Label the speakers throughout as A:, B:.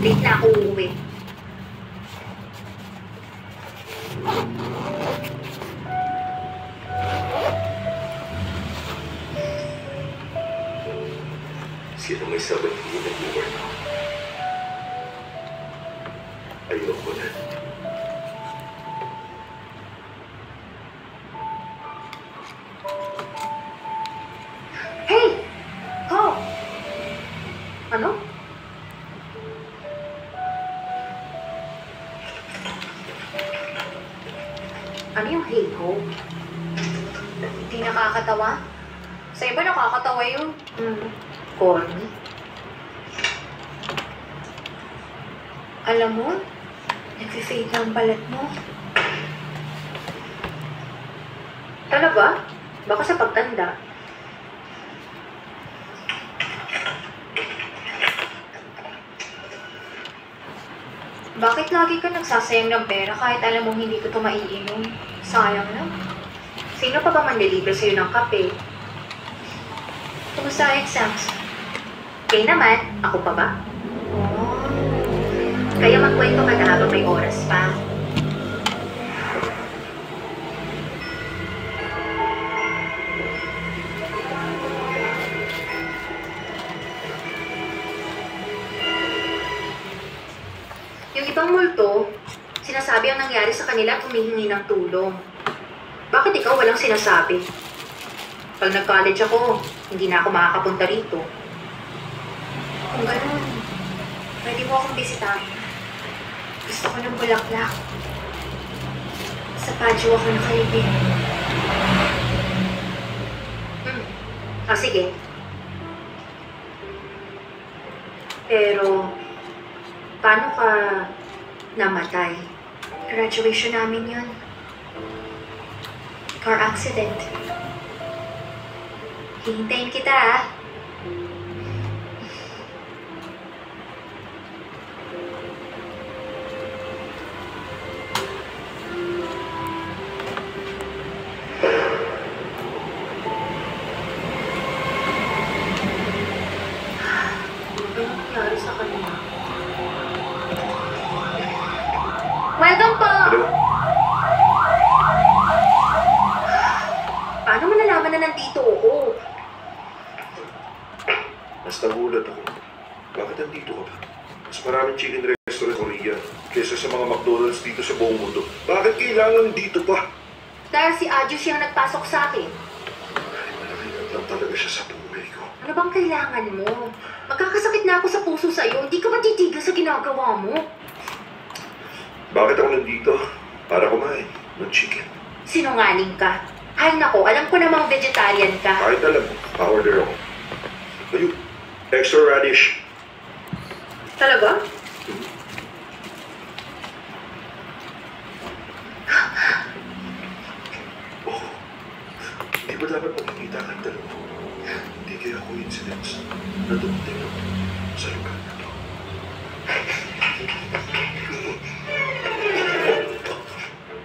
A: Late na ako uuwi.
B: Sino may sabay hindi nag-work ako? Ayoko na.
A: Hey! Ho! Ano? Ano yung hey ho? Hindi nakakatawa? Sa iba nakakatawa yun. Corny. Alam mo, nag-fade na ang balat mo. Talaga? Baka sa pagtanda. Bakit lagi ka nagsasayang ng pera kahit alam mong hindi ko ito maiinom? Sayang na. Sino pa ba manlilibre sa'yo ng kape? Kumusta ang exams? Kaya naman, ako pa ba? Oh. Kaya magkwento ka na habang may oras pa. Yung ibang multo, sinasabi ang nangyari sa kanila at humihingi ng tulong. Bakit ikaw walang sinasabi? Pag nag-college ako, hindi na ako makakapunta rito. Kung ganun, pwede mo akong bisitahin. Gusto ko ng bulaklak. Sa Paggio ako nakalibing. Sige. Pero, paano ka namatay? Graduation namin yun. Car accident. Hihintayin kita, ah. Welcome po!
B: Hello?
A: Paano mo nalaman na nandito ako?
B: Mas nagulat ako. Bakit nandito ka ba? Mas maraming chicken restaurant Korea kaysa sa mga McDonald's dito sa buong mundo. Bakit kailangan dito pa?
A: Dahil si Adjo siyang nagpasok sa akin.
B: Ay, malaking lang talaga siya sa buhay ko.
A: Ano bang kailangan mo? Magkakasakit na ako sa puso sa'yo. Hindi ka ba titigil sa ginagawa mo?
B: Bakit ako nandito? Para kumain ng chicken.
A: Sinungaling ka. Ay nako, alam ko namang vegetarian ka.
B: Kahit alam mo, pa-order ako. Ayun, extra radish.
A: Talaga?
B: Oh, hindi ba dapat magkikita kang dalawa? Hindi kaya coincidence na dumating ako sa lugar na to.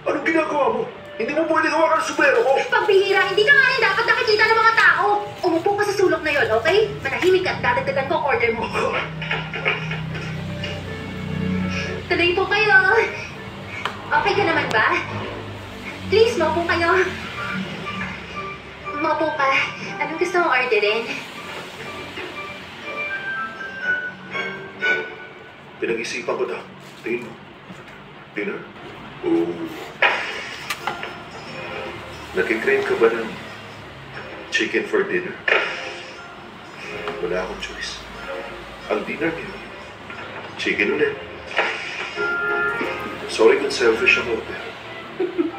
B: Anong ginagawa mo? Hindi mo pwede gawa ka ng sumero ko!
A: Pagbihira, hindi ka nga rin dapat nakikita ng mga tao. Umupo ka sa sulok na yon, okay? Manahimik ka at dadagdagan ko ang order mo. Tuloy po kayo. Okay ka naman ba? Please, maupo kayo. Maupo ka. Anong gusto mong orderin?
B: Pinag-isipan ko na. Tingin mo. Dinner? Oh. Nag-crave ka ba ng chicken for dinner? Wala akong choice. Ang dinner niyo, chicken ulit. Sorry kung selfish ako, pero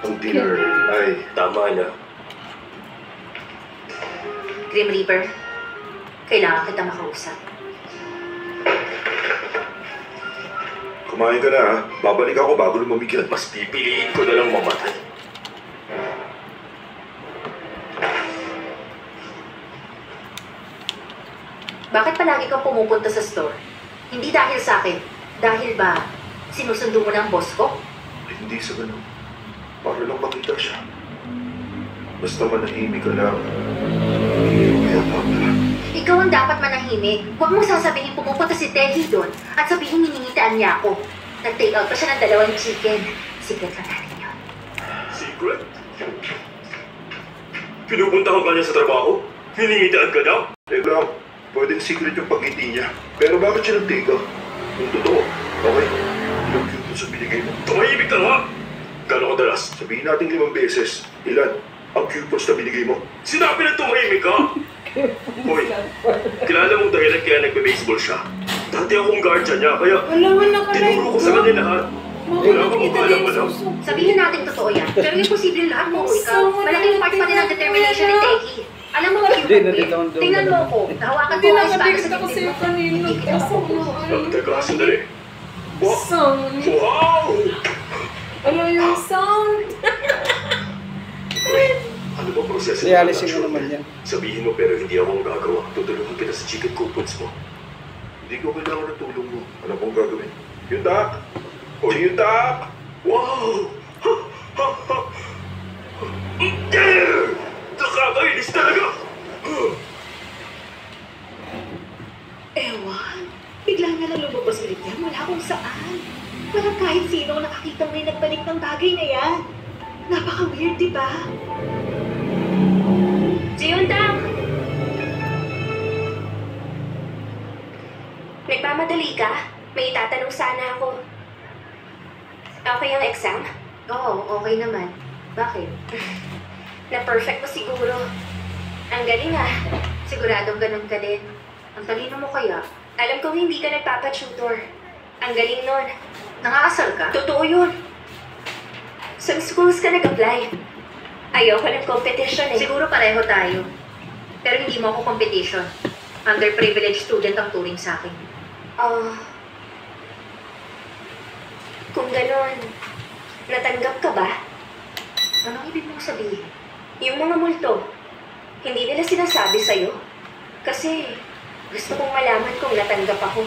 B: ang dinner ay tama na.
A: Grim Reaper, kailangan kita makausap.
B: Kumain ka na, ha? Babalik ako bago lumamigyan. Mas pipiliin ko na lang mamatay.
A: Bakit palagi kang pumupunta sa store? Hindi dahil sa akin. Dahil ba, sinusundo mo ng boss ko?
B: Ay, hindi sa ganun. Para lang makita siya. Basta manahimik ka lang. Hindi mo kaya tama.
A: Ikaw ang dapat manahimik. Huwag mong sasabihin pumupunta si Tehi doon at sabihin hiningitaan niya ako. Nag-take out pa siya ng 2 chicken. Secret lang natin yun.
C: Secret? Pinupuntahan ka niya sa trabaho? Hiningitaan ka niya?
B: Teka, pwedeng secret yung pag-ngiti niya. Pero bakit siya nagteka? Kung totoo, okay. Ilang coupons ang binigay mo?
C: Tumahimik ka nga! Gano'ng kadalas?
B: Sabihin natin 5 beses. Ilan ang coupons na binigay mo?
C: Sinabi na tumahimik ka! Hoy, kilala mong dahilan kaya nagbe-baseball siya? Dati akong guardian niya, kaya
D: Wala ka na
C: tinuro ko sa kanya lahat. Wala ka
D: Makikita
C: alam
D: din
C: alam.
D: susok.
A: Sabihin natin totoo yan. Pero imposible lahat mo, ikaw. Malaking part pa din ang determination ni Tehi. Alam mo,
E: Hindi, nandito ang dulo.
A: tingnan mo ako. Nahawakan ko
D: Hindi
A: ang
D: na
A: espada
D: madikit
A: sa
D: ako
A: dibdib
D: sa'yo
A: mo.
D: kanina.
A: Hindi kita makukuha.
C: Teka, sandali.
D: Sound.
C: Wow!
D: Ano yung sound?
C: Ano ba proseso
E: Di,
C: ng
E: alisin mo
C: transaksyon?
E: naman yan.
C: Sabihin mo pero hindi ako ang gagawa. Tutulungan kita sa chicken coupons mo.
B: Hindi ko kailangan ng tulong mo. Ano pong gagawin? Yung tak! O yung tak!
C: Wow! Yeah! Nakakainis talaga!
F: Ewan, bigla na lang lumabas ulit yan mula kung saan. Walang kahit sino ang nakakitang may nagbalik ng bagay na yan. Napaka-weird, di ba?
A: Jiyuntang! Nagmamadali ka? May itatanong sana ako. Okay ang exam? Oo, okay naman. Bakit? Na-perfect mo siguro. Ang galing ah. Siguradong ganun ka din. Ang talino mo kaya? Alam kong hindi ka nagpapatutor. Ang galing nun. Nakakasal ka? Totoo yun. Sa schools ka nag-apply. Ayoko ng competition eh. Siguro pareho tayo. Pero hindi mo ako competition. Underprivileged student ang turing sa akin. Kung ganon, natanggap ka ba? Anong ibig mong sabihin? Yung mga multo, hindi nila sinasabi sa'yo. Kasi gusto kong malaman kung natanggap ako.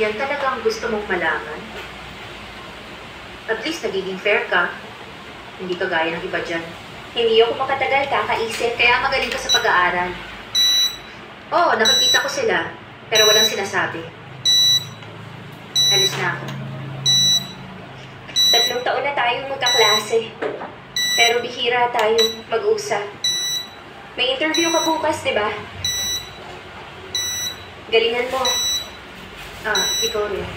A: Yan talaga ang gusto mong malaman? At least nagiging fair ka. Hindi ka gaya ng iba dyan. Hindi ako makatagal kakaisip, kaya magaling ka sa pag-aaral. Oo, nakikita ko sila, pero walang sinasabi. Alis na ako. 3 taon na tayong magkaklase. Pero bihira tayong mag-usap. May interview ka bukas, di ba? Galingan mo. Ikaw rin.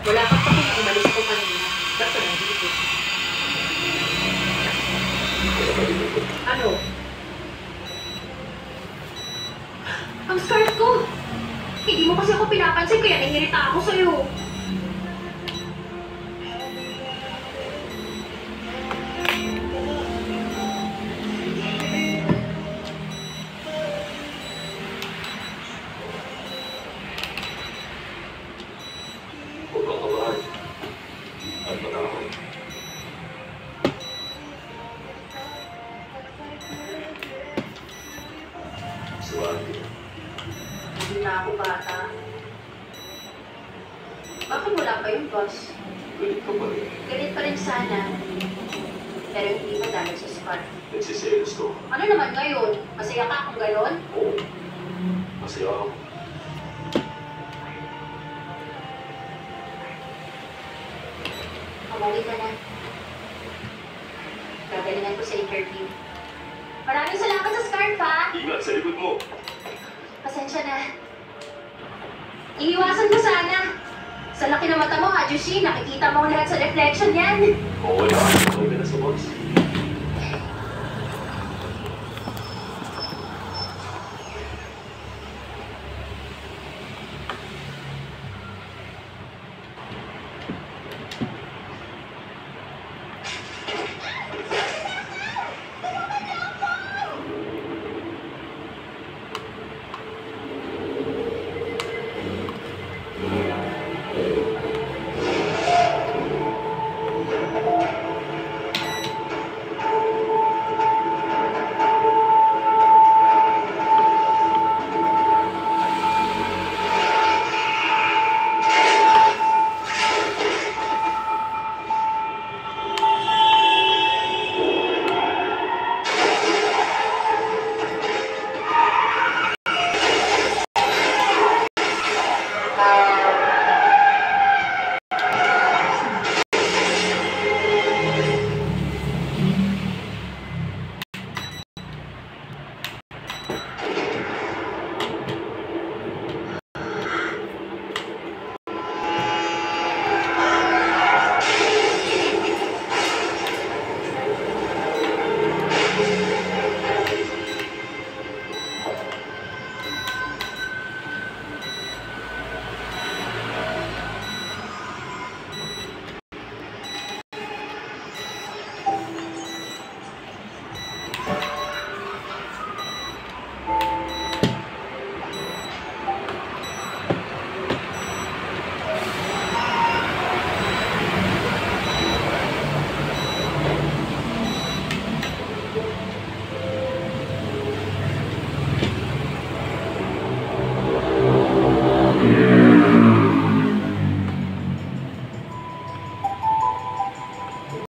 A: Wala kang pakong umalis ako kanina. Ba't ka nandito? Ano? Ang skirt ko! Hindi mo kasi ako pinapansin kaya nahirita ako sa'yo.
C: Huwag kang kabahan. At manakot. Suwagi.
A: Hindi na ako bata. Bakit wala pa yung boss?
C: Galit ka pa rin.
A: Galit pa rin sana. Pero hindi pa dahil sa scar.
C: Nagsiselos ko.
A: Ano naman ngayon? Masaya ka kung gano'n?
C: Oo. Masaya ako.
A: Kamali ka na. Gagalingan ko sa interview. Maraming salamat sa scarf, ha?
C: Ingat sa likod mo.
A: Pasensya na. Iiwasan mo sana. Sa laki ng mata mo, ha, Jushi? Nakikita mo lahat sa reflection yan.
C: Oo, wala. Okay ka na sa boss.